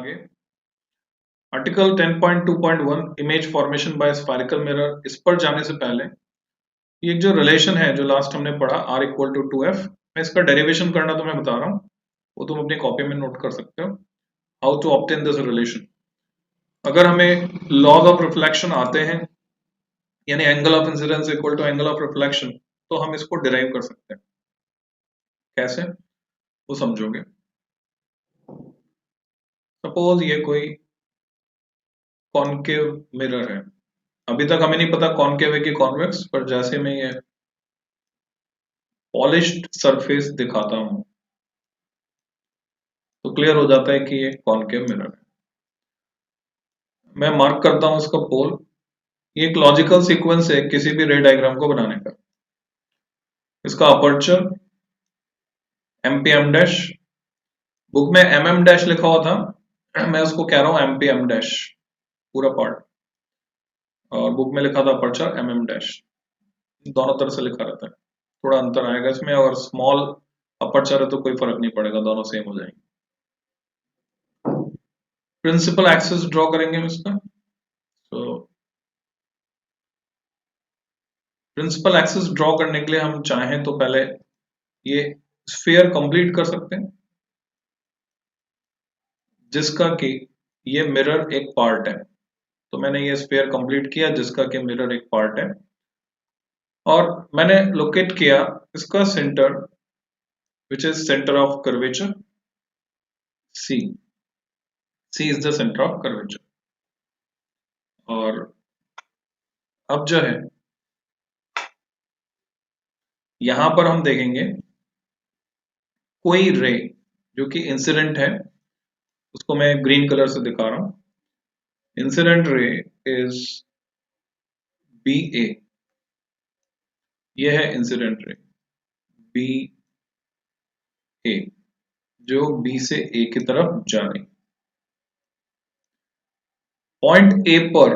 आगे article 10.2.1 image formation bye spherical mirror, इस पर जाने से पहले ये जो रिलेशन है जो लास्ट हमने पढ़ा R इक्वल टू 2F, मैं इसका डेरिवेशन करना तुम्हें बता रहा हूँ, वो तुम अपनी कॉपी में नोट कर सकते हो। How to obtain this relation. अगर हमें लॉग ऑफ रिफ्लेक्शन आते हैं, यानी angle of incidence equal to angle of reflection, तो हम इसको डिराइव कर सकते हैं। कैसे, वो समझोगे। सपोज ये कोई कॉनकेव मिरर है, अभी तक हमें नहीं पता कॉनकेव है कि कॉन्वेक्स, पर जैसे मैं ये पॉलिश्ड सरफेस दिखाता हूं तो क्लियर हो जाता है कि ये कॉनकेव मिरर है। मैं मार्क करता हूं इसका पोल। ये एक लॉजिकल सीक्वेंस है किसी भी रे डायग्राम को बनाने का। इसका अपर्चर एमपीएम डैश, बुक में एमएम डैश लिखा हुआ था, मैं उसको कह रहा हूं एमपीएम डैश पूरा पार्ट, और बुक में लिखा था अपर्चर एमएम डैश। दोनों तरह से लिखा रहता है, थोड़ा अंतर आएगा इसमें, और स्मॉल अपर्चर है तो कोई फर्क नहीं पड़ेगा, दोनों सेम हो जाएंगे। प्रिंसिपल एक्सिस ड्रॉ करेंगे हम इसका। तो प्रिंसिपल एक्सिस ड्रॉ करने के लिए हम चाहें तो पहले ये स्फीयर कंप्लीट कर सकते हैं, जिसका कि ये मिरर एक पार्ट है। तो मैंने ये स्फीयर कंप्लीट किया जिसका कि मिरर एक पार्ट है, और मैंने लोकेट किया इसका centre, which is centre of curvature c. C is the centre of curvature. और अब जो है यहां पर हम देखेंगे कोई रे जो कि इंसिडेंट है, उसको मैं ग्रीन कलर से दिखा रहा हूं। इंसिडेंट रे इज बी ए, यह है इंसिडेंट रे बी ए, जो बी से ए की तरफ जा रही। पॉइंट ए पर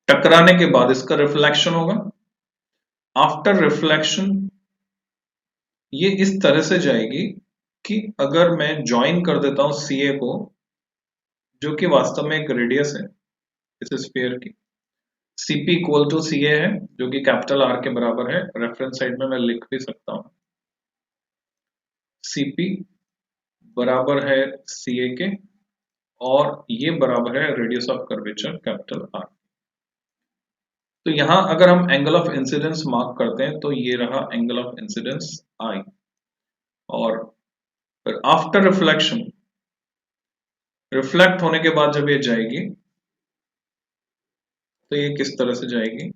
टकराने के बाद इसका रिफ्लेक्शन होगा। आफ्टर रिफ्लेक्शन ये इस तरह से जाएगी कि अगर मैं ज्वाइन कर देता हूं सी ए को, जो कि वास्तव में एक रेडियस है इस स्फीयर की, सीपी इक्वल टू सी ए है, जो कि कैपिटल आर के बराबर है। रेफरेंस साइड में मैं लिख भी सकता हूं, सीपी बराबर है सी ए के, और ये बराबर है radius of curvature capital R. तो यहां अगर हम एंगल ऑफ इंसिडेंस मार्क करते हैं तो ये रहा एंगल ऑफ इंसिडेंस आई। और फिर आफ्टर रिफ्लेक्शन, रिफ्लेक्ट होने के बाद जब ये जाएगी तो ये किस तरह से जाएगी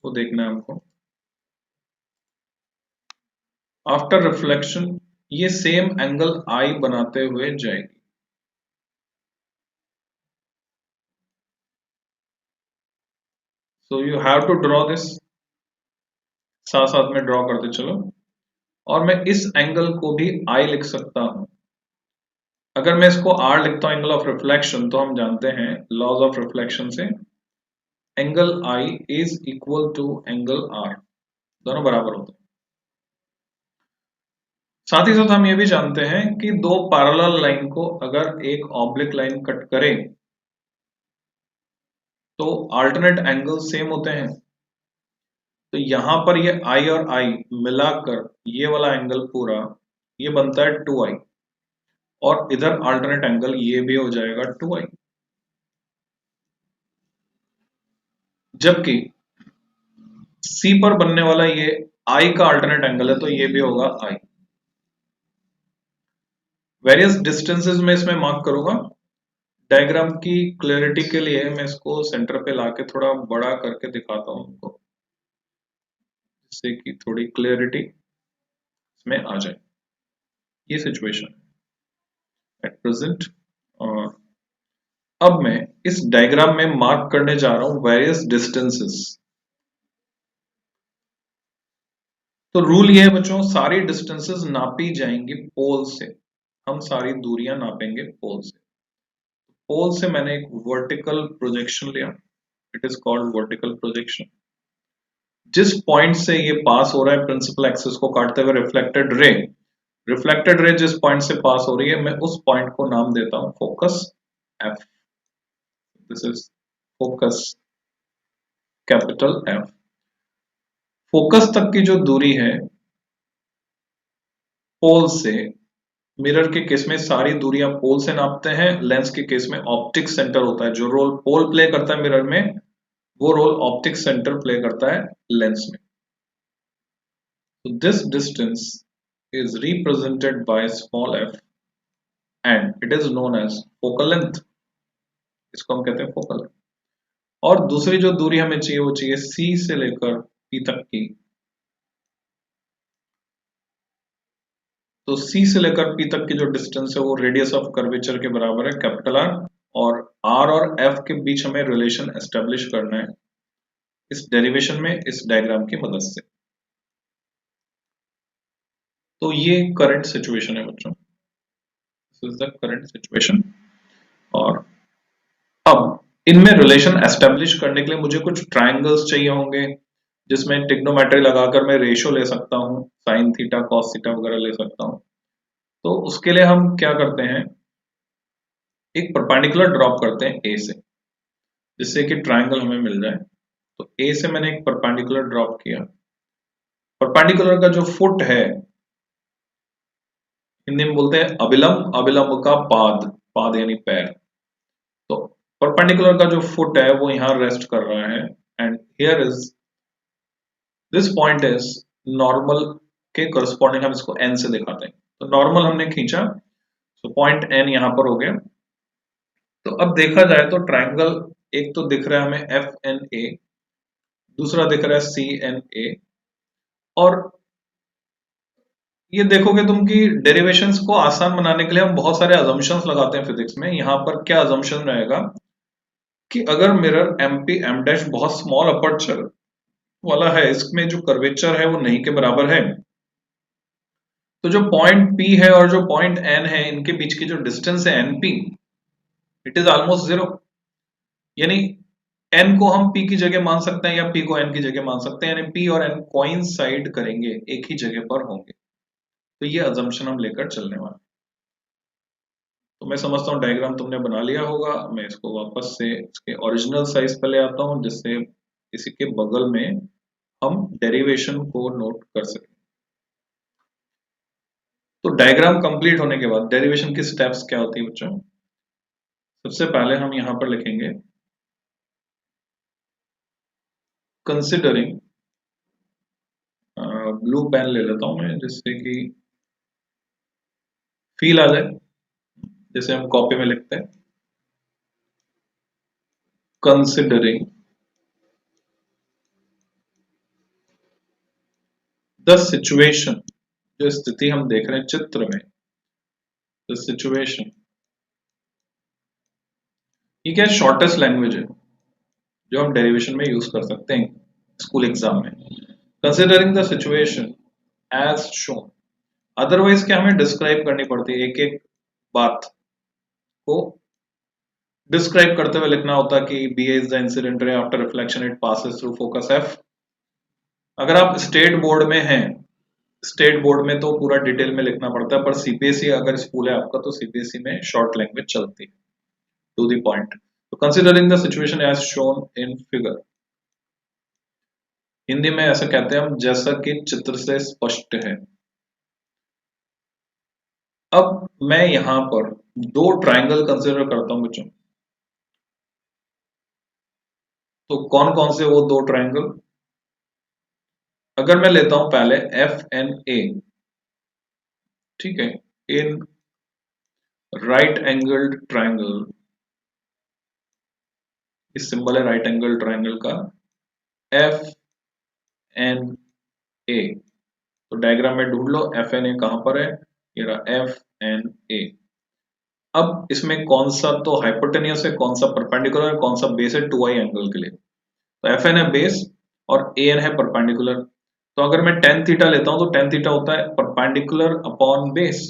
वो देखना है हमको। आफ्टर रिफ्लेक्शन ये सेम एंगल आई बनाते हुए जाएगी। So you have to draw this, साथ साथ में ड्रॉ करते चलो। और मैं इस एंगल को भी आई लिख सकता हूं। अगर मैं इसको आर लिखता हूं एंगल ऑफ रिफ्लेक्शन, तो हम जानते हैं लॉज ऑफ रिफ्लेक्शन से angle i is equal to angle r, दोनों बराबर होते हैं। साथ ही साथ हम ये भी जानते हैं कि दो पैरेलल लाइन को अगर एक ऑब्लिक लाइन कट करे तो अल्टरनेट एंगल सेम होते हैं। तो यहां पर ये आई और आई मिलाकर ये वाला एंगल पूरा ये बनता है 2i, और इधर अल्टरनेट एंगल ये भी हो जाएगा 2i। जबकि C पर बनने वाला ये I का अल्टरनेट एंगल है, तो ये भी होगा I। वेरियस डिस्टेंसेस में इसमें मार्क करूंगा। डायग्राम की क्लैरिटी के लिए मैं इसको सेंटर पे लाके थोड़ा बड़ा करके दिखाता हूं उनको, जिससे कि थोड़ी क्लैरिटी इसमें आ जाए। ये सिचुएशन एट प्रेजेंट। और अब मैं इस डायग्राम में मार्क करने जा रहा हूं वेरियस डिस्टेंसेस। तो रूल ये है बच्चों, सारी डिस्टेंसेस नापी जाएंगी पोल से। हम सारी दूरियां नापेंगे पोल से। पोल से मैंने एक वर्टिकल प्रोजेक्शन लिया, it is called vertical projection. जिस पॉइंट से ये पास हो रहा है प्रिंसिपल एक्सिस को काटते हुए रिफ्लेक्टेड रे, रिफ्लेक्टेड रे जिस पॉइंट से पास हो रही है मैं उस पॉइंट को नाम देता हूं focus F. This is focus capital F. Focus तक की जो दूरी है पोल से, मिरर के केस में सारी दूरियां पोल से नापते हैं, लेंस के केस में ऑप्टिक सेंटर होता है। जो रोल पोल प्ले करता है मिरर में, वो रोल ऑप्टिक सेंटर प्ले करता है लेंस में। So this distance is represented by small f and it is known as focal length। इसको हम कहते हैं फोकल लेंथ। और दूसरी जो दूरी हमें चाहिए वो चाहिए C से लेकर P तक की। तो C से लेकर P तक की जो डिस्टेंस है वो रेडियस ऑफ कर्वेचर के बराबर है कैपिटल R। और R और F के बीच हमें रिलेशन एस्टेब्लिश करना है इस डेरिवेशन में, इस डायग्राम की मदद से। तो ये करंट सिचुएशन है बच्चों, this is the current situation. और अब इनमें रिलेशन एस्टेब्लिश करने के लिए मुझे कुछ ट्रायंगल्स चाहिए होंगे जिसमें ट्रिग्नोमेट्री लगाकर मैं रेशियो ले सकता हूं, साइन थीटा कॉस थीटा वगैरह ले सकता हूं। तो उसके लिए हम क्या करते हैं, एक परपेंडिकुलर ड्रॉप करते हैं ए से, जिससे कि ट्रायंगल हमें मिल जाए। तो ए से मैंने एक परपेंडिकुलर ड्रॉप किया। परपेंडिकुलर का जो फुट है, हिंदी में बोलते हैं अभिलंब, अभिलंब का पाद, पाद यानी पैर। तो परपेंडिकुलर का जो फुट है वो यहां रेस्ट कर रहा है and here is this point is normal के करस्पॉन्डिंग, हम इसको एन से दिखाते हैं। तो नॉर्मल हमने खींचा, तो पॉइंट एन यहां पर हो गया। तो अब देखा जाए तो ट्रायंगल एक तो दिख रहा है हमें एफ एन ए, दूसरा दिख रहा है सी एन ए। और ये देखोगे तुम कि डेरिवेशंस को आसान बनाने के लिए हम बहुत सारे अजम्पशंस लगाते हैं फिजिक्स में। यहां पर क्या अजम्पशन रहेगा कि अगर मिरर एमपी एम डैश बहुत स्मॉल अपर्चर वाला है, इसमें जो कर्वेचर है वो नहीं के बराबर है, तो जो पॉइंट P है और जो पॉइंट N है इनके बीच की जो डिस्टेंस है NP, it is almost zero. यानी N को हम P की जगह मान सकते हैं या P को N की जगह मान सकते हैं, यानी P और N कोइंसाइड करेंगे, एक ही जगह पर होंगे। तो ये अजम्पशन हम लेकर चलने वाले। तो मैं समझता हूँ डायग्राम तुमने बना लिया होगा। मैं इसको वापस से इसके ओरिजिनल साइज पर ले आता हूँ, जिससे इसी के बगल में हम डेरिवेशन को नोट कर सकें। तो डायग्राम कंप्लीट होने के बाद डेरिवेशन की स्टेप्स क्या होती है बच्चों? सबसे पहले हम यहां पर लिखेंगे कंसिडरिंग, ब्लू पेन ले लेता हूं मैं जिससे कि फील आ जाए, जैसे हम कॉपी में लिखते हैं। कंसिडरिंग द सिचुएशन, जो स्थिति हम देख रहे हैं चित्र में, द सिचुएशन, ये क्या शॉर्टेस्ट लैंग्वेज है जो हम डेरिवेशन में यूज कर सकते हैं स्कूल एग्जाम में। Considering the situation as shown, otherwise क्या हमें डिस्क्राइब करनी पड़ती है, एक एक बात को डिस्क्राइब करते हुए लिखना होता कि b is the incident ray after reflection it passes through focus f. अगर आप स्टेट बोर्ड में हैं, स्टेट बोर्ड में तो पूरा डिटेल में लिखना पड़ता है, पर सीबीएसई अगर स्कूल है आपका तो सीबीएसई में शॉर्ट लैंग्वेज चलती है, टू द पॉइंट। तो considering the situation as shown in figure, Hindi में ऐसा कहते हैं हम, जैसा कि चित्र से स्पष्ट है। अब मैं यहां पर दो ट्राइंगल कंसिडर करता हूं बच्चों। तो कौन कौन से वो दो ट्राइंगल? अगर मैं लेता हूं पहले एफ एन ए, ठीक है, इन राइट एंगल्ड ट्राइंगल, इस सिंबल है राइट एंगल ट्राइंगल का एफ एन ए। तो डायग्राम में ढूंढ लो एफ एन ए कहां पर है, ये रहा एफ एन ए। अब इसमें कौन सा तो हाइपोटेनियस है, कौन सा परपेंडिकुलर है, कौन सा बेस है 2i एंगल के लिए? तो एफ एन है बेस और ए एन है परपेंडिकुलर। तो अगर मैं टेन थीटा लेता हूं तो टेन थीटा होता है परपेंडिकुलर अपॉन बेस।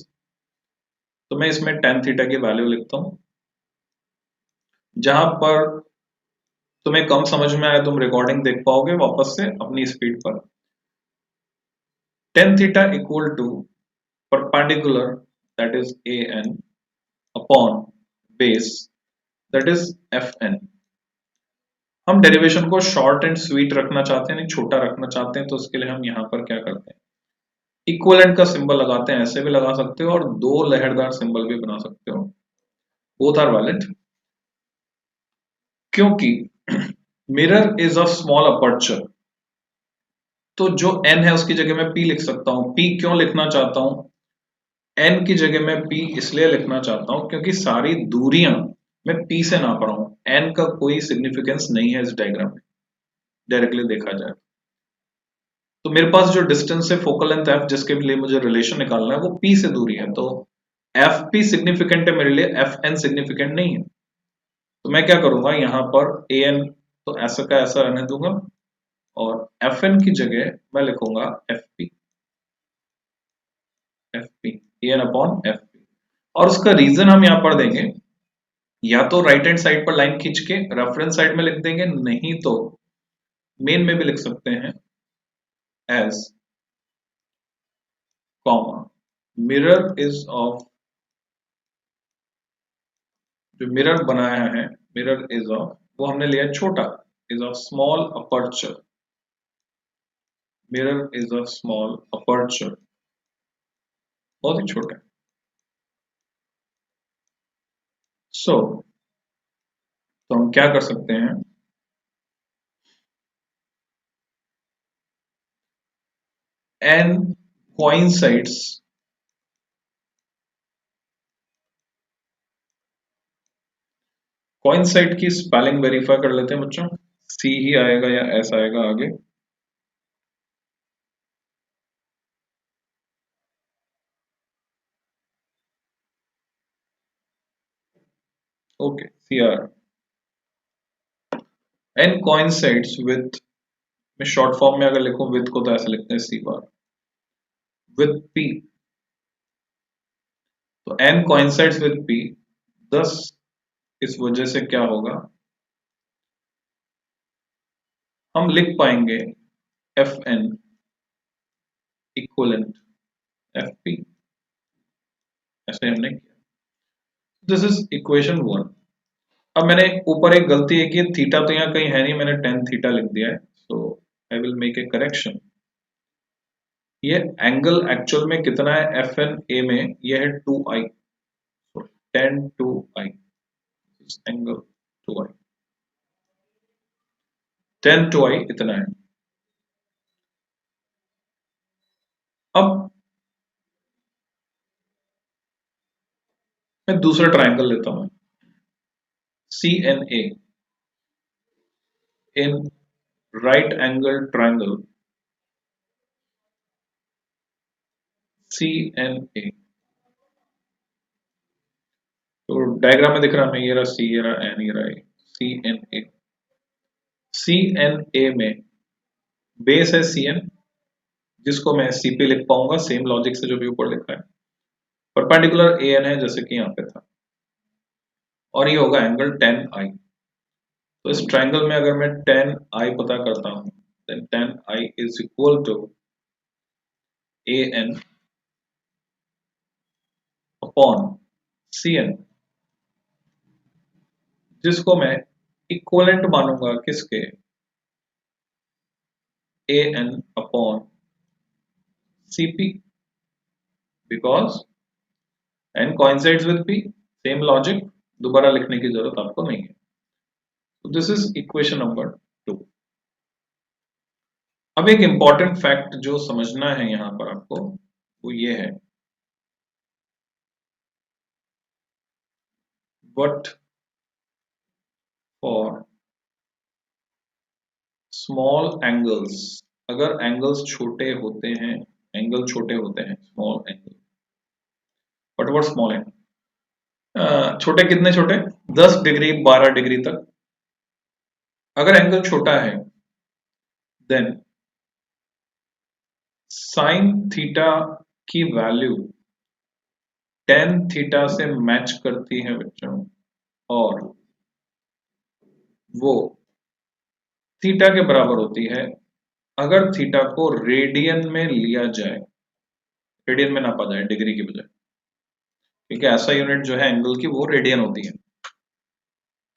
तो मैं इसमें टेन थीटा की वैल्यू लिखता हूं। जहां पर तुम्हें कम समझ में आए तुम रिकॉर्डिंग देख पाओगे वापस से अपनी स्पीड पर। Tan theta equal to perpendicular, that is AN, upon base, that is FN. हम डेरिवेशन को शॉर्ट एंड स्वीट रखना चाहते हैं, नहीं छोटा रखना चाहते हैं, तो उसके लिए हम यहां पर क्या करते हैं, इक्विवेलेंट का सिंबल लगाते हैं, ऐसे भी लगा सकते हो और दो लहरदार सिंबल भी बना सकते हो, बोथ आर वैलिड। क्योंकि mirror is a small aperture, तो जो n है उसकी जगह मैं p लिख सकता हूं। p क्यों लिखना चाहता हूं, n की जगह मैं p इसलिए लिखना चाहता हूं क्योंकि सारी दूरियां मैं p से नाप रहा हूं, n का कोई सिग्निफिकेंस नहीं है इस डायग्राम में डायरेक्टली देखा जाए तो। मेरे पास जो डिस्टेंस है फोकल लेंथ f जिसके लिए मुझे रिलेशन निकालना है वो p से दूरी है, तो fp सिग्निफिकेंट है मेरे लिए, fn सिग्निफिकेंट नहीं है। तो मैं क्या करूंगा यहाँ पर an तो ऐसा का ऐसा रहने दूंगा और fn की जगह मैं लिखूंगा fp, an अपॉन fp। और उसका रीजन हम यहाँ पर देंगे, या तो राइट हैंड साइड पर लाइन खींच के रेफरेंस साइड में लिख देंगे, नहीं तो मेन में भी लिख सकते हैं as comma mirror is of, जो मिरर बनाया है मिरर इज ऑफ, वो हमने लिया छोटा, is of small aperture, mirror is of small aperture, बहुत ही छोटा। सो तो हम क्या कर सकते हैं, n coincides coincide की स्पेलिंग वेरीफाई कर लेते हैं बच्चों, सी ही आएगा या एस आएगा आगे, okay c r. n coincides with, मैं शॉर्ट फॉर्म में अगर लिखूं विथ को तो ऐसे लिखते हैं सी बार, विथ p, तो n coincides with p, thus इस वजह से क्या होगा, हम लिख पाएंगे fn इक्वलेंट fp, ऐसे हमने किया। This is equation 1। अब मैंने ऊपर एक गलती है कि थीटा तो यहाँ कहीं है नहीं, मैंने tan थीटा लिख दिया है, so I will make a correction. ये एंगल एक्चुअल में कितना है एफ एन ए में, ये है 2i, so tan 2i, angle 2i, tan 2i इतना है। अब मैं दूसरा ट्रायंगल लेता हूं, c n a, in right angle triangle c n a, तो डायग्राम में दिख रहा है, ये रहा सी, ये रहा एन, ये रहा ए, सी एन ए। सी एन ए में बेस है सी एन, जिसको मैं सी पे लिख पाऊंगा सेम लॉजिक से जो भी ऊपर लिखा है, परपेंडिकुलर ए एन है जैसे कि यहाँ पे था, और ये होगा एंगल tan आई। तो इस ट्रायंगल में अगर मैं tan आई पता करता हूं, then tan i is equal to an upon cn, जिसको मैं इक्वलेंट मानूंगा किसके, an upon cp, because n coincides with p, same logic, दोबारा लिखने की जरूरत आपको नहीं है। तो दिस इज इक्वेशन नंबर 2। अब एक इंपॉर्टेंट फैक्ट जो समझना है यहां पर आपको, वो ये है, बट फॉर स्मॉल एंगल्स, अगर एंगल्स छोटे होते हैं, एंगल छोटे होते हैं, small angle, but what small angle, छोटे कितने छोटे, 10 डिग्री 12 डिग्री तक। अगर एंगल छोटा है देन साइन थीटा की वैल्यू tan थीटा से मैच करती है बच्चों, और वो थीटा के बराबर होती है अगर थीटा को रेडियन में लिया जाए, रेडियन में नापा जाए डिग्री की बजाय, क्योंकि ऐसा यूनिट जो है एंगल की वो रेडियन होती है।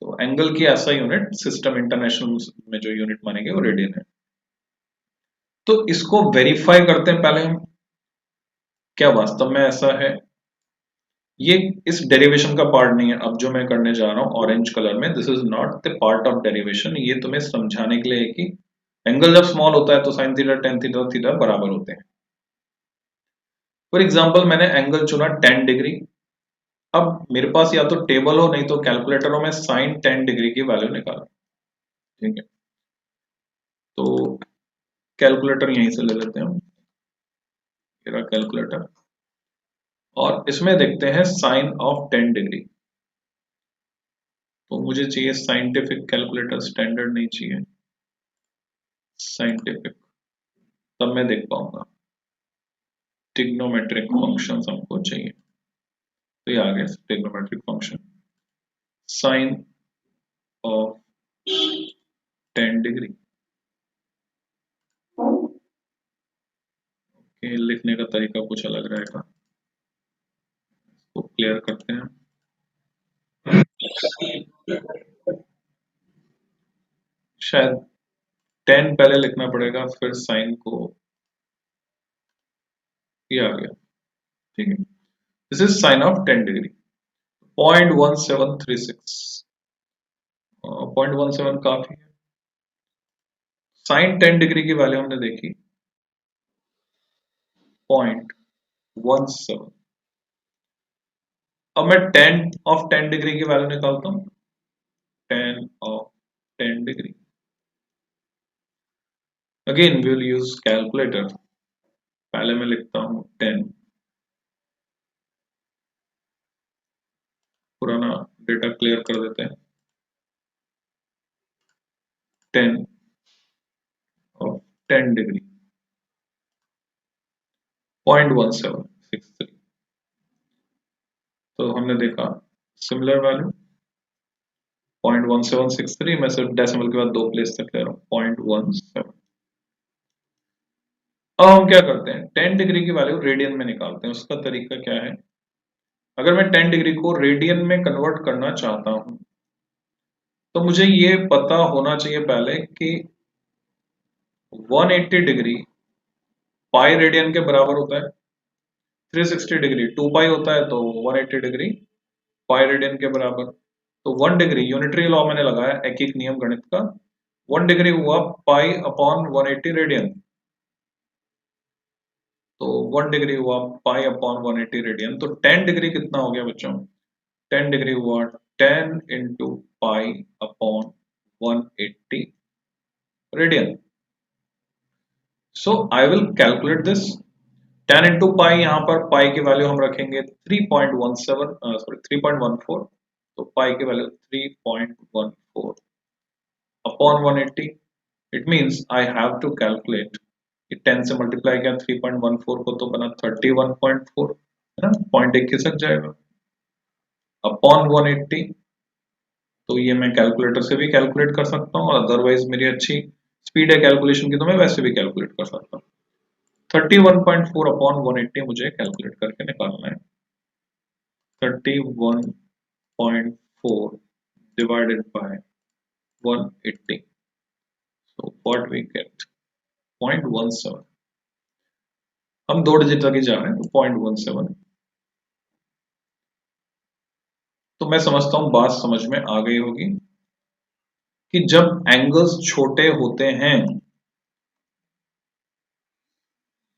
तो एंगल की ऐसा यूनिट सिस्टम इंटरनेशनल में जो यूनिट मानेंगे वो रेडियन है। तो इसको वेरीफाई करते हैं पहले हम, क्या वास्तव में ऐसा है। ये इस डेरिवेशन का पार्ट नहीं है। अब जो मैं करने जा रहा हूं ऑरेंज कलर में, this is not the part of derivation. ये तुम्हें समझाने के लिए है कि एंगल जब स्मॉल होता है तो sine theta tan theta theta बराबर होते हैं। फॉर एग्जाम्पल मैंने एंगल चुना 10 डिग्री। अब मेरे पास या तो टेबल हो नहीं तो कैलकुलेटर हो, मैं साइन 10 डिग्री की वैल्यू निकालू। ठीक है, तो कैलकुलेटर यहीं से ले लेते हैं हम, मेरा कैलकुलेटर, और इसमें देखते हैं साइन ऑफ 10 डिग्री। तो मुझे चाहिए साइंटिफिक कैलकुलेटर, स्टैंडर्ड नहीं चाहिए, साइंटिफिक, तब मैं देख पाऊंगा। ट्रिग्नोमेट्रिक फंक्शन हमको चाहिए, तो ये आ गया trigonometric function sine of 10 degree. के लिखने का तरीका कुछ अलग रहेगा, तो क्लियर करते हैं। शायद 10 पहले लिखना पड़ेगा, फिर साइन को, ये आ गया। ठीक है, this is sine of 10 degree, 0.1736। 0.17 काफी है। साइन 10 डिग्री की वैल्यू हमने देखी 0.17। अब मैं 10 ऑफ 10 डिग्री की वैल्यू निकालता हूं, 10 of 10 degree, again we will use calculator. पहले मैं लिखता हूं 10, पुराना डेटा क्लियर कर देते हैं। 10 ऑफ 10 डिग्री 0.1763। तो हमने देखा सिमिलर वैल्यू 0.1763, मैं सिर्फ डेसिमल के बाद 2 प्लेस तक ले रहा हूं, 0.17। अब हम क्या करते हैं, 10 डिग्री की वैल्यू रेडियन में निकालते हैं। उसका तरीका क्या है, अगर मैं 10 डिग्री को रेडियन में कन्वर्ट करना चाहता हूं तो मुझे ये पता होना चाहिए पहले कि 180 डिग्री पाई रेडियन के बराबर होता है, 360 डिग्री 2 पाई होता है, तो 180 डिग्री पाई रेडियन के बराबर। तो 1 डिग्री यूनिटरी लॉ मैंने लगाया, एक एक नियम गणित का, 1 डिग्री हुआ पाई अपॉन 180 रेडियन। तो 1 डिग्री हुआ पाई अपॉन 180 रेडियन। तो 10 डिग्री कितना हो गया बच्चों, 10 डिग्री हुआ 10 into pi upon 180 radian. So I will calculate this. 10 into pi, यहाँ पर पाई की वैल्यू हम रखेंगे 3.17, सॉरी 3.14। तो पाई की value 3.14 upon 180। It means I have to calculate, 10 से मल्टीप्लाई किया 3.14 को तो बना 31.4, है ना, पॉइंट एक खिसक जाएगा, अपॉन 180। तो ये मैं कैलकुलेटर से भी कैलकुलेट कर सकता हूँ, और अदरवाइज मेरी अच्छी स्पीड है कैलकुलेशन की तो मैं वैसे भी कैलकुलेट कर सकता हूँ। 31.4 अपॉन 180 मुझे कैलकुलेट करके निकालना है। 31.4 divided by 180, so what we get 0.17। हम 2 डिजिट तक ही जा रहे हैं, तो 0.17। तो मैं समझता हूं बात समझ में आ गई होगी कि जब एंगल्स छोटे होते हैं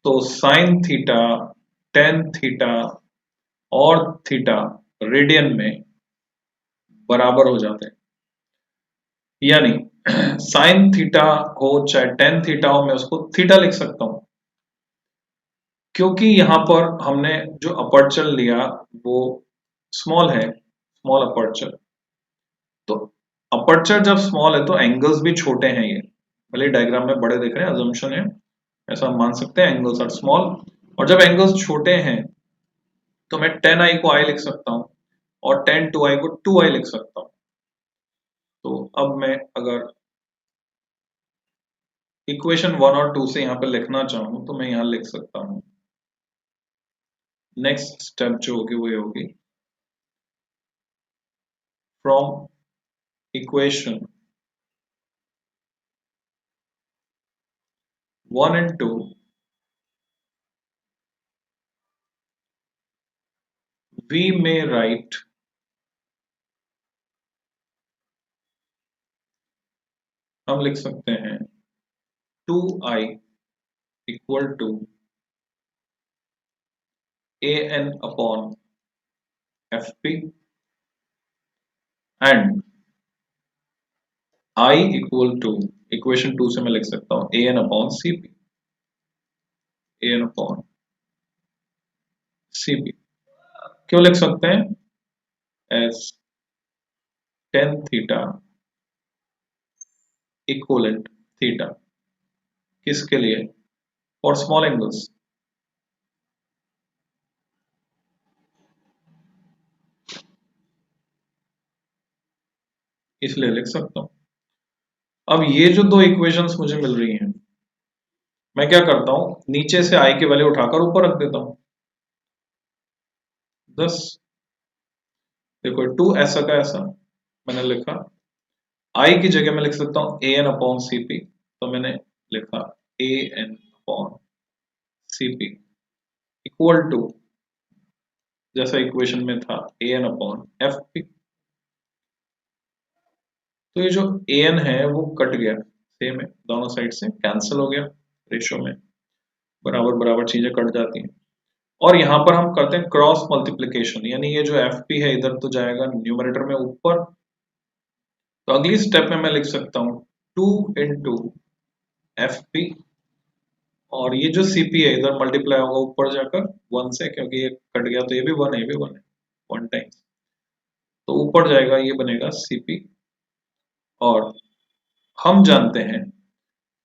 तो साइन थीटा, टेन थीटा और थीटा रेडियन में बराबर हो जाते हैं। यानी साइन थीटा हो चाहे टेन थीटा हो, मैं उसको थीटा लिख सकता हूं, क्योंकि यहां पर हमने जो अपर्चर लिया वो स्मॉल है, स्मॉल अपर्चर। तो अपर्चर जब स्मॉल है तो एंगल्स भी छोटे हैं। ये भले डायग्राम में बड़े दिख रहे हैं, अजम्पशन है, ऐसा मान सकते हैं एंगल्स आर स्मॉल। और जब एंगल्स छोटे हैं तो मैं 10i को i लिख सकता हूं और 10 2i को 2i लिख सकता हूं। तो अब मैं अगर इक्वेशन 1 और 2 से यहाँ पे लिखना चाहूँ तो मैं यहाँ लिख सकता हूँ नेक्स्ट स्टेप जो होगी वो ये होगी, from equation 1 and 2 we may write, हम लिख सकते हैं 2i equal to an upon fp and i equal to, equation 2 से मैं लिख सकता हूं an upon cp, an upon cp क्यों लिख सकते हैं, as tan theta equivalent theta, किसके लिए, फॉर स्मॉल एंगल्स, इसलिए लिख सकता हूं। अब ये जो दो इक्वेशंस मुझे मिल रही हैं, मैं क्या करता हूं, नीचे से i की वैल्यू उठाकर ऊपर रख देता हूं। 10, देखो 2 ऐसा का ऐसा मैंने लिखा, i की जगह मैं लिख सकता हूं an अपॉन cp, तो मैंने लिखा an upon cp equal to, जैसा इक्वेशन में था an अपॉन fp। तो ये जो an है वो कट गया, सेम है, दोनों साइड से कैंसिल हो गया, रेशो में बराबर बराबर चीजें कट जाती हैं। और यहां पर हम करते हैं क्रॉस मल्टीप्लिकेशन, यानी ये जो fp है इधर तो जाएगा न्यूमरेटर में ऊपर, तो अगली स्टेप में मैं लिख सकता हूं 2 इंटू fp, और ये जो cp है इधर मल्टीप्लाई होगा ऊपर जाकर 1 से, क्योंकि ये कट गया तो ये भी 1 है, ये भी 1 है, 1 टाइम्स, तो ऊपर जाएगा ये बनेगा cp। और हम जानते हैं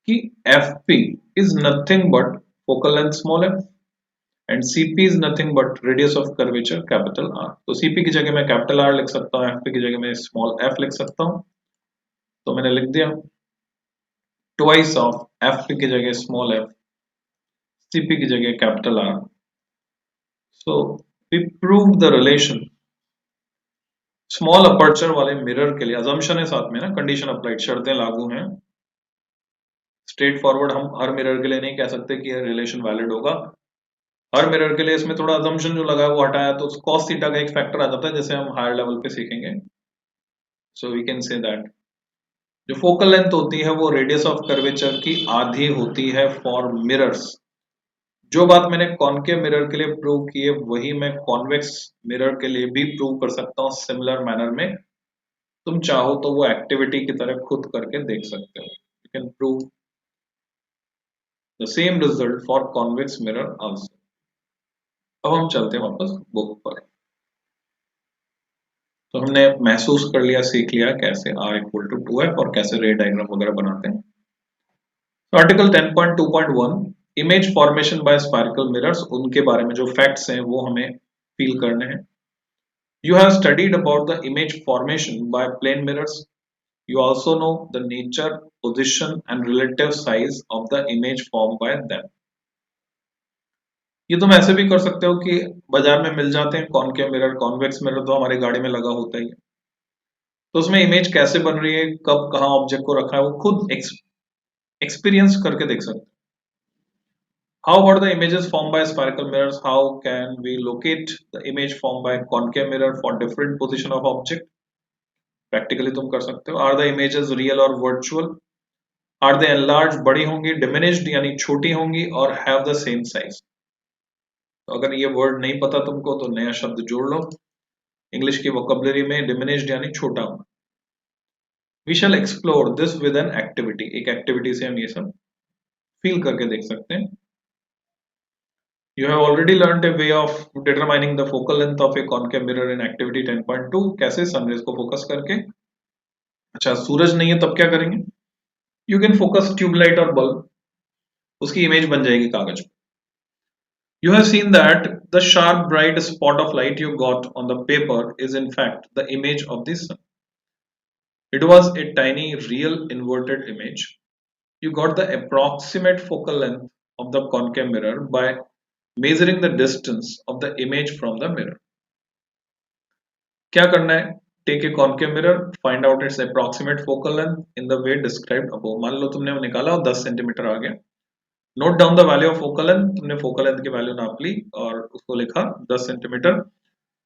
कि fp is nothing but focal length small f and cp is nothing but radius of curvature capital R। तो cp की जगह मैं कैपिटल R लिख सकता हूँ, fp की जगह मैं स्मॉल f लिख सकता हूँ, तो मैंने लिख दिया ट्वाइस ऑफ fp की जगह स्मॉल f, cp की जगह capital R। So we prove the relation, small aperture वाले मिरर के लिए अजम्पशन है साथ में ना, कंडीशन अप्लाइड, शर्तें लागू हैं, स्ट्रेट फॉरवर्ड हम हर मिरर के लिए नहीं कह सकते कि यह रिलेशन वैलिड होगा, हर मिरर के लिए इसमें थोड़ा अजम्पशन जो लगा है वो हटाया, तो cos थीटा का एक फैक्टर आ जाता है, जैसे हम हायर लेवल पे सीखेंगे। So we can say that जो फोकल लेंथ होती है वो रेडियस ऑफ कर्वेचर की आधी होती है फॉर मिरर्स। जो बात मैंने कॉनकेव मिरर के लिए प्रूव की है वही मैं कॉन्वेक्स मिरर के लिए भी प्रूव कर सकता हूँ सिमिलर मैनर में। तुम चाहो तो वो एक्टिविटी की तरह खुद करके देख सकते हो, you can prove the same result for convex mirror also. अब हम चलते हैं वापस बुक पर। तो हमने महसूस कर लिया, सीख लिया कैसे r इक्वल टू 2f और कैसे रे डायग्राम वगैरह बनाते हैं। तो article 10.2.1 image formation bye स्पायरिकल mirrors, उनके बारे में जो फैक्ट्स हैं वो हमें फील करने हैं। You have studied about the image formation by plane mirrors, you also know the nature, position and relative size of the image form by them. ये तुम ऐसे भी कर सकते हो कि बाजार में मिल जाते हैं कॉनकेव मिरर, कॉन्वेक्स मिरर तो हमारी गाड़ी में लगा होता ही है, तो उसमें इमेज कैसे बन रही है, कब कहाँ ऑब्जेक्ट को रखा है, वो खुद एक्सपीरियंस करके देख सकते हैं। How about the images formed by spherical mirrors? How can we locate the image formed by concave mirror for different position of object? Practically तुम कर सकते हो। Are the images real or virtual? Are they enlarged, बड़ी होंगी, diminished यानी छोटी होंगी, और have the same size? तो अगर ये वर्ड नहीं पता तुमको तो नया शब्द जोड़ लो इंग्लिश की वोकैबुलरी में, diminished यानी छोटा होना। We shall explore this with an activity, एक एक्टिविटी से हम ये सब फील करके देख सकते हैं। You have already learned a way of determining the focal length of a concave mirror in activity 10.2, कैसे सनरेज को फोकस करके। अच्छा सूरज नहीं है तब क्या करेंगे, यू कैन फोकस ट्यूबलाइट और बल्ब, उसकी इमेज बन जाएगी कागज पे। You have seen that the sharp bright spot of light you got on the paper is in fact the image of the sun. It was a tiny real inverted image. You got the approximate focal length of the concave mirror by measuring the distance of the image from the mirror. क्या करना है? Take a concave mirror, find out its approximate focal length in the way described above. मान लो तुमने वो निकाला और 10 centimetre आ गया. Note down the value of focal length. तुमने focal length की वैल्यू नाप ली और उसको लिखा 10 centimetre.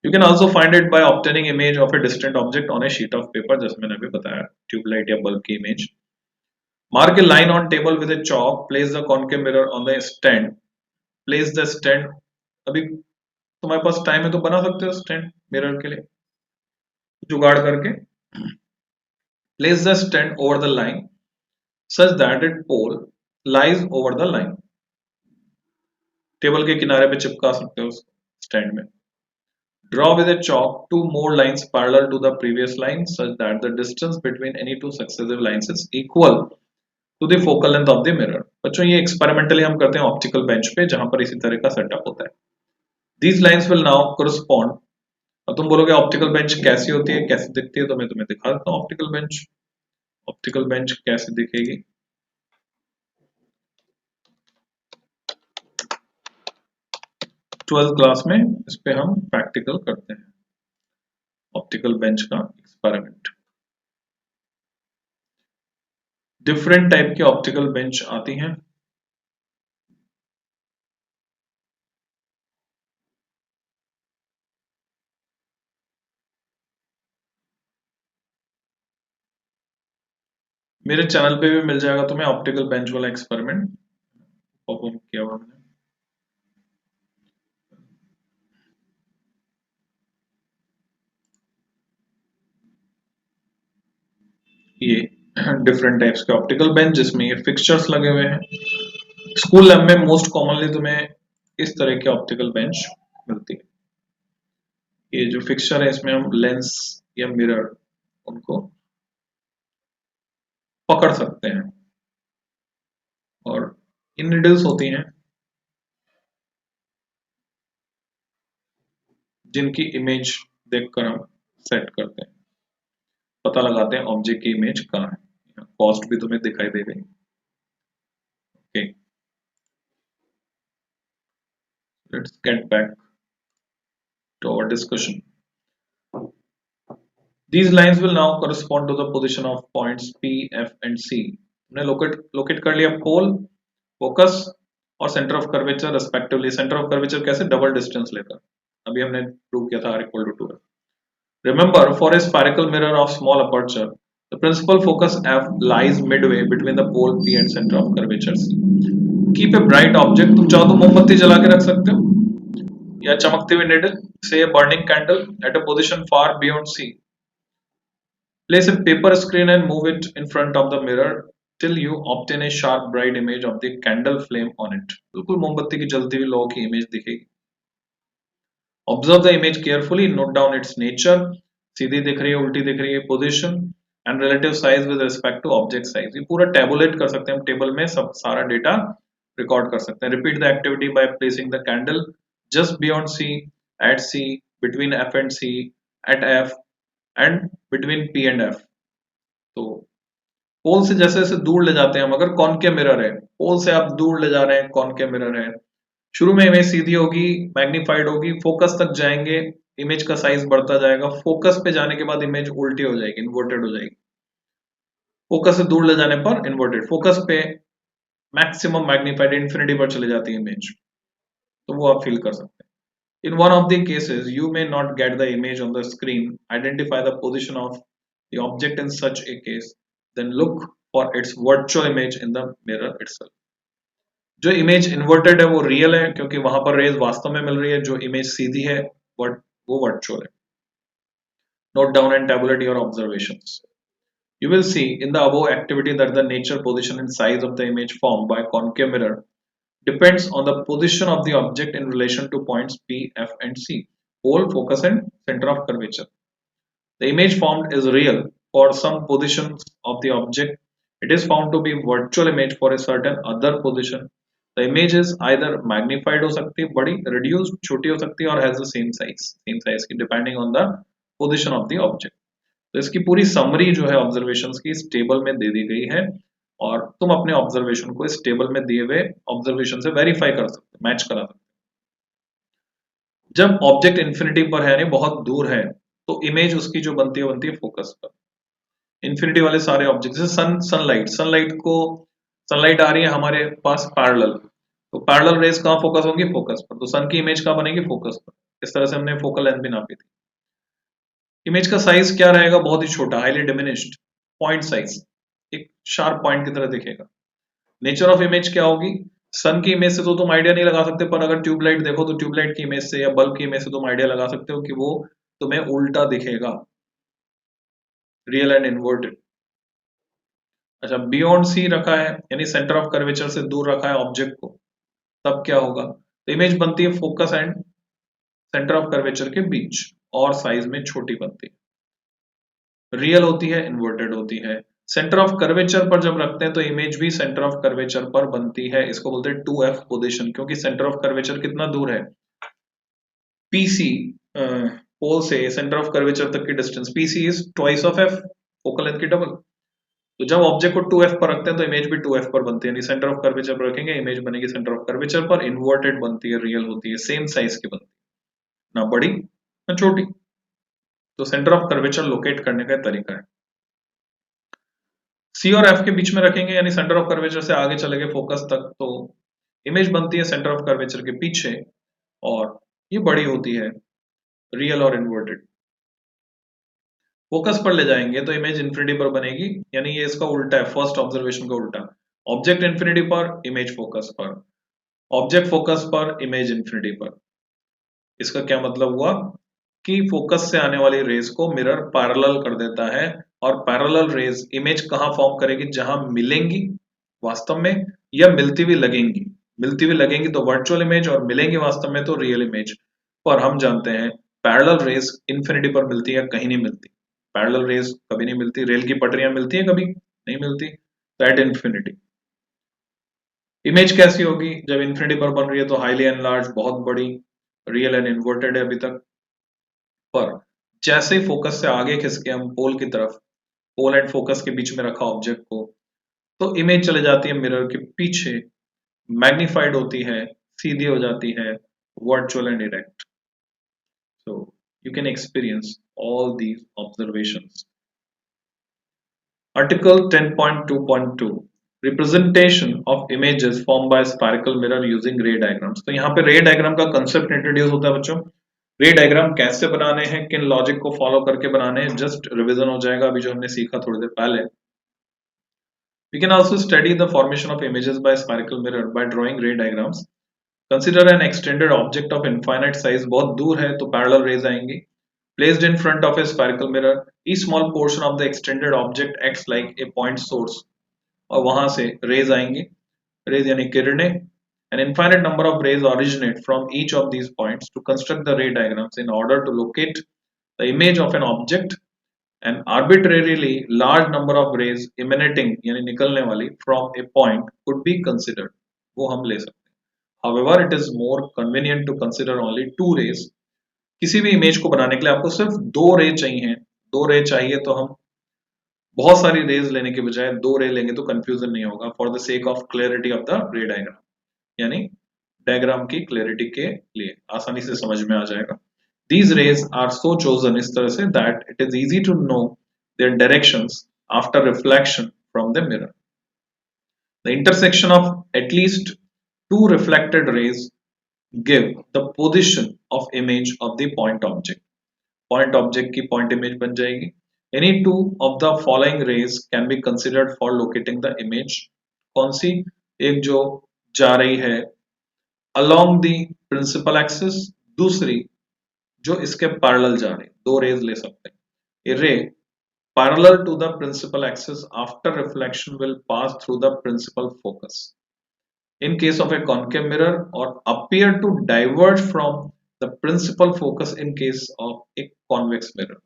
You can also find it by obtaining image of a distant object on a sheet of paper, जैसे मैंने अभी बताया, ट्यूबलाइट या बल्ब की image. Mark a line on table with a chalk. Place the concave mirror on the stand. Place the stand. अभी तुम्हारे पास time है तो बना सकते हो स्टैंड मिरर के लिए जुगाड़ करके. Place the stand over the line such that its pole lies over the line. Table के किनारे पे चिपका सकते हो स्टैंड में. Draw with a chalk two more lines parallel to the previous line such that the distance between any two successive lines is equal to the focal length of the mirror. बच्चों ये experimentally हम करते हैं optical bench पे जहां पर इसी तरह का सेटअप होता है. These lines will now correspond. अब तुम बोलोगे ऑप्टिकल बेंच कैसी होती है, कैसे दिखती है, तो मैं तुम्हें दिखा देता हूँ ऑप्टिकल बेंच. ऑप्टिकल बेंच कैसे दिखेगी? ट्वेल्थ क्लास में इस पे हम प्रैक्टिकल करते हैं ऑप्टिकल बेंच का एक्सपेरिमेंट. डिफरेंट टाइप की ऑप्टिकल बेंच आती हैं. मेरे चैनल पे भी मिल जाएगा तुम्हें ऑप्टिकल बेंच वाला एक्सपेरिमेंट परफॉर्म किया हुआ मैंने. ये डिफरेंट टाइप्स के ऑप्टिकल बेंच जिसमें ये फिक्सचर्स लगे हुए हैं. स्कूल लैब में मोस्ट कॉमनली तुम्हें इस तरह की ऑप्टिकल बेंच मिलती है. ये जो फिक्सचर है इसमें हम लेंस या मिरर उनको पकड़ सकते हैं और इन नीडल्स होती हैं जिनकी इमेज देखकर हम सेट करते हैं, पता लगाते हैं ऑब्जेक्ट की इमेज कहाँ है. कॉस्ट भी तुम्हें दिखाई दे गई. Okay, let's get back to our discussion. These lines will now correspond to the position of points P, F and C. हमने लोकेट कर लिया पोल, फोकस और centre of curvature respectively. Centre of curvature कैसे? Double distance लेकर. अभी हमने prove किया था R equal to 2F. Remember, for a spherical mirror of small aperture, the principal focus F lies midway between the pole P and center of curvature C. Keep a bright object. तुम चाहो तो मोमबत्ती जला के रख सकते हो या चमकती हुई needle, say a burning candle, at a position far beyond C. Place a paper screen and move it in front of the mirror till you obtain a sharp bright image of the candle flame on it. बिल्कुल मोमबत्ती की जलती हुई लौ की image दिखेगी. Observe the image carefully, note down its nature. सीधी दिख रही है, उल्टी दिख रही है, position and relative size with respect to object size. ये पूरा tabulate कर सकते हैं हम, टेबल में सब सारा डेटा रिकॉर्ड कर सकते हैं. Repeat the activity by placing the candle just beyond C, at C, between F and C, at F and between P and F. तो पोल से जैसे जैसे दूर ले जाते हैं हम, अगर कॉनकेव मिरर है, पोल से आप दूर ले जा रहे हैं, कॉनकेव मिरर है, शुरू में इमेज सीधी होगी, मैग्नीफाइड होगी, फोकस तक जाएंगे, इमेज का साइज बढ़ता जाएगा, फोकस पे जाने के बाद इमेज उल्टी हो जाएगी, इन्वर्टेड हो जाएगी. फोकस से दूर ले जाने पर इन्वर्टेड, फोकस पे मैक्सिमम मैग्नीफाइड इंफिनिटी पर चले जाती है इमेज. तो वो आप फील कर सकते हैं. In one of the cases, you may not get the image on the screen. Identify the position of the object in such a case. Then look for its virtual image in the mirror itself. जो image inverted है वो real है क्योंकि वहां पर raise वास्तव में मिल रही है. जो इमेज सीधी है वो वर्चुअल है. Note down and tabulate your observations. You will see in the above activity that the nature, position and size of the image formed by concave mirror depends on the position of the object in relation to points P, F and C, pole, focus and center of curvature. The image formed is real for some positions of the object. It is found to be virtual image for a certain other position. The image is either magnified हो सकती है, बड़ी, reduced, छोटी हो सकती है और has the same size की depending on the position of the object. तो इसकी पूरी समरी जो है ऑब्जर्वेशंस की इस टेबल में दे दी गई है और तुम अपने ऑब्जर्वेशन को इस टेबल में दिए हुए ऑब्जर्वेशन से वेरीफाई कर सकते हो, मैच करा सकते हो. जब ऑब्जेक्ट इन्फिनिटी पर है यानी बहुत दूर है तो इमेज उसकी जो बनती है फोकस पर। इन्फिनिटी वाले सारे ऑब्जेक्ट जैसे सनलाइट आ रही है हमारे पास पैरेलल, तो पैरेलल रेज कहाँ फोकस होंगी, फोकस पर, तो सन की इमेज कहाँ बनेगी, फोकस पर। इस तरह से हमने फोकल लेंथ भी नापी थी। इमेज का साइज क्या रहेगा, बहुत ही छोटा, हाईली डिमिनिश्ड पॉइंट साइज, एक शार्प पॉइंट की तरह दिखेगा। नेचर ऑफ इमेज क्या होगी, सन की इमेज से तो तुम आइडिया नहीं लगा सकते, पर अगर ट्यूबलाइट देखो तो ट्यूबलाइट की इमेज से या बल्ब की इमेज से तुम आइडिया लगा सकते हो कि वो तुम्हें उल्टा दिखेगा, रियल एंड इन्वर्टेड। अच्छा, बियॉन्ड सी रखा है यानी सेंटर ऑफ कर्वेचर से दूर रखा है ऑब्जेक्ट को, तब क्या होगा, तो इमेज बनती है focus and centre of curvature के बीच और साइज में छोटी बनती है, रियल होती है, इन्वर्टेड होती है। सेंटर ऑफ कर्वेचर पर जब रखते हैं तो इमेज भी सेंटर ऑफ कर्वेचर पर बनती है, इसको बोलते हैं 2f पोजीशन, क्योंकि सेंटर ऑफ कर्वेचर कितना दूर है, पीसी, पोल से सेंटर ऑफ कर्वेचर तक की distance PC is twice of F, focal length की डबल। तो जब ऑब्जेक्ट को 2f पर रखते हैं तो इमेज भी 2f पर बनती है, यानी सेंटर ऑफ कर्वेचर पर रखेंगे इमेज बनेगी सेंटर ऑफ कर्वेचर पर, इन्वर्टेड बनती है, रियल होती है, सेम साइज की बनती है, ना बड़ी ना छोटी। तो सेंटर ऑफ कर्वेचर लोकेट करने का तरीका है, सी और एफ के बीच में रखेंगे यानी सेंटर ऑफ कर्वेचर से आगे चले गए फोकस तक, तो इमेज बनती है सेंटर ऑफ कर्वेचर के पीछे और ये बड़ी होती है, रियल और इन्वर्टेड। फोकस पर ले जाएंगे तो इमेज इंफिनिटी पर बनेगी, यानी ये इसका उल्टा है, फर्स्ट ऑब्जर्वेशन का उल्टा, ऑब्जेक्ट इंफिनिटी पर, इमेज फोकस पर, ऑब्जेक्ट फोकस पर, इमेज इंफिनिटी पर। इसका क्या मतलब हुआ कि फोकस से आने वाली रेज को मिरर पैरेलल कर देता है, और पैरेलल रेज इमेज कहां फॉर्म करेगी, जहां मिलेंगी वास्तव में या मिलती हुई लगेंगी, मिलती हुई लगेंगी तो वर्चुअल इमेज और मिलेंगी वास्तव में तो रियल इमेज। पर हम जानते हैं पैरेलल रेज इंफिनिटी पर मिलती है, कहीं नहीं मिलती, पैरेलल रेज कभी नहीं मिलती, रेल की पटरियां मिलती है कभी नहीं मिलती, तो एट इंफिनिटी इमेज कैसी होगी, जब इंफिनिटी पर बन रही है तो हाईली एनलार्ज, बहुत बड़ी, रियल एंड इन्वर्टेड है अभी तक। पर जैसे ही फोकस से आगे खिसके हम पोल की तरफ, पोल एंड फोकस के बीच में रखा ऑब्जेक्ट को, तो इमेज चले जाती है मिरर के पीछे, मैग्निफाइड होती है, सीधी हो जाती है, virtual and direct. So you can experience all these observations. Article 10.2.2 Representation of images formed by spherical mirror using ray diagrams। तो यहाँ पे रे डायग्राम का कंसेप्ट इंट्रोड्यूस होता है बच्चों। रे डायग्राम कैसे बनाने हैं, किन लॉजिक को फॉलो करके बनाने हैं, जस्ट रिवीजन हो जाएगा अभी जो हमने सीखा थोड़ी देर पहले। We can also study the formation of images by spherical mirror by drawing ray diagrams. Consider an extended object of infinite size, बहुत दूर है तो parallel rays आएंगी, placed in front of a spherical mirror, each small portion of the extended object acts like a point source, और वहां से raise आएंगी, raise यानी किरणें, an infinite number of rays originate from each of these points to construct the ray diagrams in order to locate the image of an object, an arbitrarily large number of rays emanating यानी निकलने वाली from a point could be considered, वो हम ले सकते हैं। However, it is more convenient to consider only two rays। किसी भी इमेज को बनाने के लिए आपको सिर्फ दो रे चाहिए, दो रे चाहिए, तो हम बहुत सारी रेज लेने के बजाय दो रे लेंगे तो कंफ्यूजन नहीं होगा, for the sake of clarity of the रे डायग्राम, यानी डायग्राम की क्लैरिटी के लिए आसानी से समझ में आ जाएगा। These rays are so chosen इस तरह से that it is easy to know their directions after reflection from the mirror. The intersection of at least two reflected rays give the position of image of the point object. Point object की point image बन जाएगी। Any two of the following rays can be considered for locating the image। कौन सी, एक जो जा रही है along the principal axis, दूसरी जो इसके पैरेलल जा रही, दो रेज ले सकते हैं। A ray parallel to the principal axis after reflection will pass through the principal focus in case of a concave mirror or appear to diverge from the principal focus in case of a convex mirror।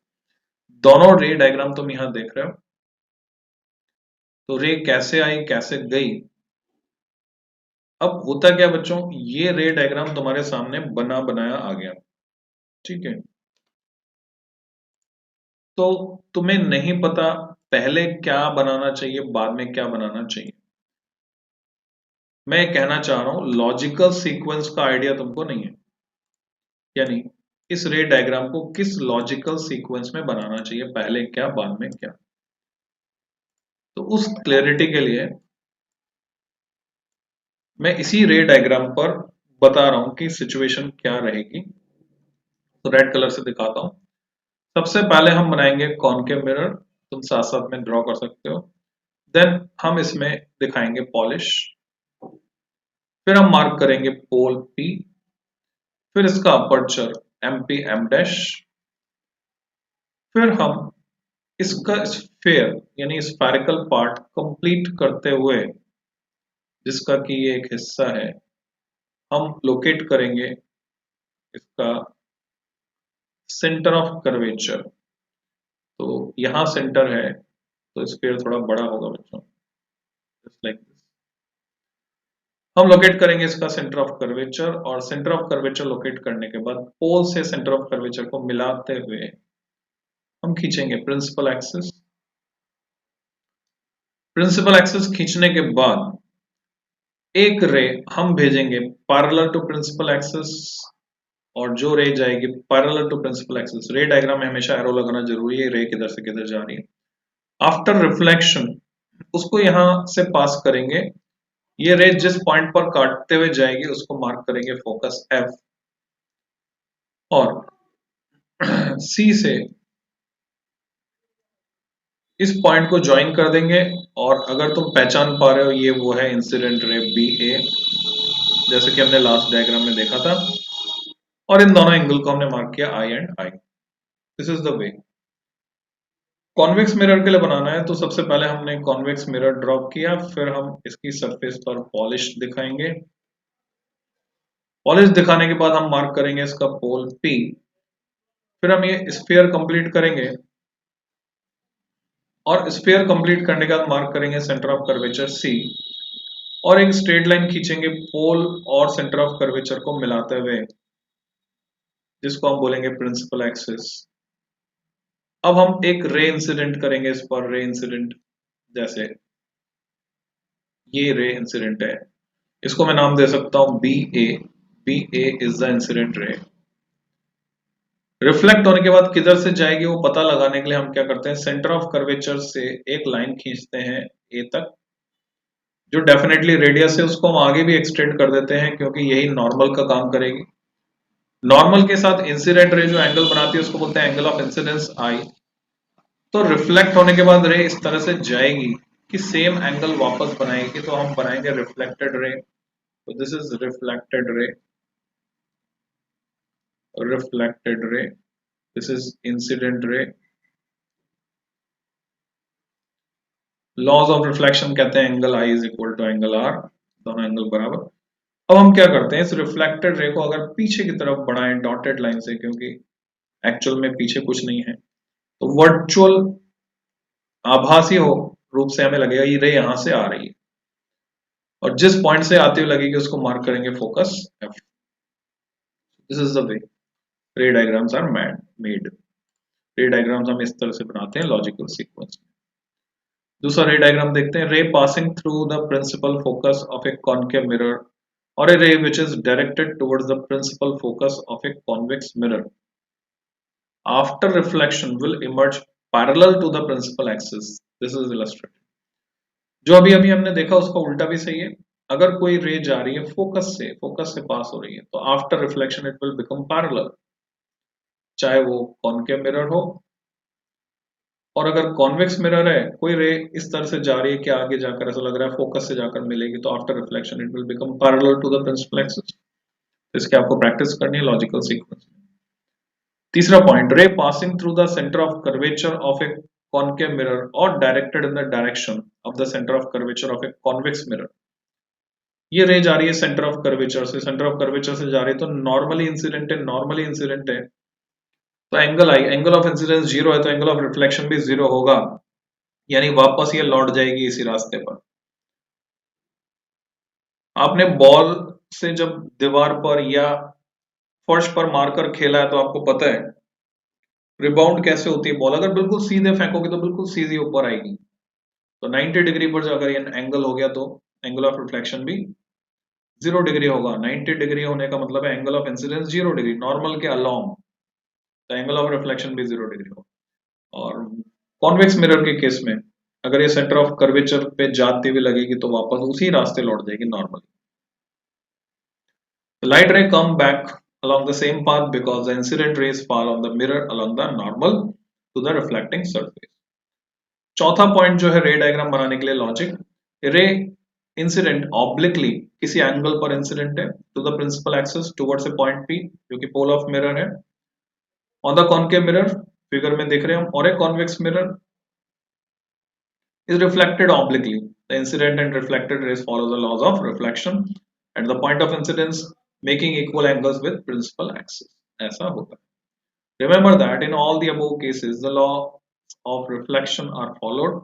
दोनों रे diagram तुम यहां देख रहे हो, तो रे कैसे आई कैसे गई। अब होता क्या बच्चों, ये रे डायग्राम तुम्हारे सामने बना बनाया आ गया, ठीक है, तो तुम्हें नहीं पता पहले क्या बनाना चाहिए बाद में क्या बनाना चाहिए। मैं कहना चाह रहा हूं लॉजिकल सीक्वेंस का आइडिया तुमको नहीं है, यानी इस रे डायग्राम को किस लॉजिकल सीक्वेंस में बनाना चाहिए, पहले क्या बाद में क्या। तो उस क्लैरिटी के लिए मैं इसी रे डायग्राम पर बता रहा हूं कि सिचुएशन क्या रहेगी। तो रेड कलर से दिखाता हूं। सबसे पहले हम बनाएंगे कॉनकेव मिरर, तुम साथ साथ में ड्रॉ कर सकते हो। देन हम इसमें दिखाएंगे पॉलिश, फिर हम मार्क करेंगे पोल P, फिर इसका अपर्चर MP M डैश, फिर हम इसका स्फीयर यानी स्फेरिकल पार्ट कंप्लीट करते हुए, जिसका कि ये एक हिस्सा है, हम लोकेट करेंगे इसका सेंटर ऑफ कर्वेचर। तो यहां सेंटर है, तो स्फीयर थोड़ा बड़ा होगा बच्चों, जस्ट लाइक दिस। हम लोकेट करेंगे इसका सेंटर ऑफ कर्वेचर, और सेंटर ऑफ कर्वेचर लोकेट करने के बाद पोल से सेंटर ऑफ कर्वेचर को मिलाते हुए हम खींचेंगे प्रिंसिपल एक्सिस। प्रिंसिपल एक्सिस खींचने के बाद एक रे हम भेजेंगे पैरेलल टू प्रिंसिपल एक्सिस, और जो रे जाएगी parallel to principal axis, ray diagram में हमेशा एरो लगाना जरूरी है, रे किधर से किधर जा रही है। आफ्टर रिफ्लेक्शन उसको यहां से पास करेंगे, ये रे जिस पॉइंट पर काटते हुए जाएगी उसको मार्क करेंगे फोकस F, और C से इस पॉइंट को ज्वाइन कर देंगे। और अगर तुम पहचान पा रहे हो, ये वो है इंसिडेंट रे BA, जैसे कि हमने लास्ट डायग्राम में देखा था, और इन दोनों एंगल को हमने मार्क किया I and I। This is the way. Convex mirror के लिए बनाना है, तो सबसे पहले हमने कॉन्वेक्स मिरर ड्रॉप किया, फिर हम इसकी सरफेस पर पॉलिश दिखाएंगे। पॉलिश दिखाने के बाद हम मार्क करेंगे इसका पोल P, फिर हम ये स्फीयर कंप्लीट करेंगे, और स्फीयर कंप्लीट करने के बाद मार्क करेंगे सेंटर ऑफ कर्वेचर C, और एक स्ट्रेट लाइन खींचेंगे पोल और सेंटर ऑफ कर्वेचर को मिलाते हुए, जिसको हम बोलेंगे प्रिंसिपल एक्सिस। अब हम एक रे इंसिडेंट करेंगे इस पर, रे इंसिडेंट, जैसे ये रे इंसिडेंट है, इसको मैं नाम दे सकता हूं BA। BA is the incident रे। रिफ्लेक्ट होने के बाद किधर से जाएगी वो पता लगाने के लिए हम क्या करते हैं, सेंटर ऑफ कर्वेचर से एक लाइन खींचते हैं A तक, जो डेफिनेटली रेडियस है उसको हम आगे भी एक्सटेंड कर देते हैं, क्योंकि यही नॉर्मल का काम करेगी। नॉर्मल के साथ इंसिडेंट रे जो एंगल बनाती है उसको बोलते हैं एंगल ऑफ इंसिडेंस I। तो रिफ्लेक्ट होने के बाद रे इस तरह से जाएगी कि सेम एंगल वापस बनाएगी, तो हम बनाएंगे रिफ्लेक्टेड रे। तो this is reflected ray, reflected ray, this is incident ray. Laws of reflection कहते हैं angle I is equal to angle R, दोनों एंगल बराबर। अब हम क्या करते हैं, इस रिफ्लेक्टेड रे को अगर पीछे की तरफ बढ़ाएं डॉटेड लाइन से, क्योंकि एक्चुअल में पीछे कुछ नहीं है, तो वर्चुअल आभासी हो रूप से हमें लगेगा ये रे यहां से आ रही है, और जिस पॉइंट से आती हुई लगेगी उसको मार्क करेंगे focus F। This is the way ray diagrams are made. Ray diagrams हम इस तरह से बनाते हैं लॉजिकल सीक्वेंस। दूसरा रे डायग्राम देखते हैं। Ray passing through the principal focus of a concave mirror or a ray which is directed towards the principal focus of a convex mirror after reflection will emerge parallel to the principal axis. This is illustrated. जो अभी अभी हमने देखा उसका उल्टा भी सही है। अगर कोई रे जा रही है फोकस से पास हो रही है, तो after reflection it will become parallel, चाहे वो कॉनकेव मिरर हो, और अगर कॉन्वेक्स मिरर है, कोई रे इस तरह से जा रही है कि आगे जाकर ऐसा लग रहा है फोकस से जाकर मिलेगी, तो after reflection it will become parallel to the principal axis. इसके आपको प्रैक्टिस करनी है लॉजिकल सीक्वेंस। तीसरा point, ray passing through the centre of curvature of a concave mirror और directed in the direction of the centre of curvature of a convex mirror. ये ray जा रही है सेंटर ऑफ कर्वेचर से, centre of curvature से जा रही है, तो नॉर्मली इंसिडेंट है, तो एंगल ऑफ इंसिडेंस 0 है, तो एंगल ऑफ रिफ्लेक्शन भी 0 होगा, यानी वापस ये लौट जाएगी इसी रास्ते पर। आपने बॉल से जब दीवार पर या फर्श पर मारकर खेला है, तो आपको पता है रिबाउंड कैसे होती है। बॉल अगर बिल्कुल सीधे फेंकोगे तो बिल्कुल सीधी ऊपर आएगी, तो 90 डिग्री पर जो अगर ये एंगल हो गया, तो एंगल ऑफ रिफ्लेक्शन भी 0 डिग्री होगा। 90 डिग्री होने का मतलब है angle of incidence 0 degree, normal के अलोंग, तो एंगल ऑफ रिफ्लेक्शन भी 0 डिग्री होगा। और कॉन्वेक्स मिरर के केस में अगर ये सेंटर ऑफ कर्वेचर पे जाती हुई लगेगी तो वापस उसी रास्ते लौट जाएगी normal. The light ray come back along the same path because the incident rays fall on the mirror along the normal to the reflecting surface. चौथा पॉइंट जो है रे डायग्राम बनाने के लिए लॉजिक, रे इंसिडेंट ऑब्लिकली किसी angle पर incident है to the principal axis towards a point p जो कि पोल ऑफ मिरर है। On the concave mirror figure में देख रहे हैं हम, और a convex mirror is reflected obliquely. The incident and reflected rays follow the laws of reflection at the point of incidence, making equal angles with principal axis. ऐसा होता है। Remember that in all the above cases, the law of reflection are followed.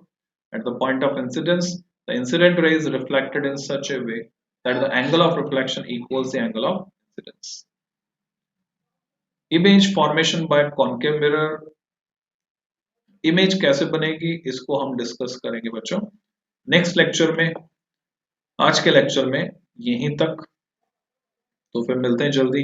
At the point of incidence, the incident ray is reflected in such a way that the angle of reflection equals the angle of incidence. Image formation by concave mirror. Image कैसे बनेगी इसको हम discuss करेंगे बच्चों next lecture में। आज के lecture में यहीं तक, तो फिर मिलते हैं जल्दी।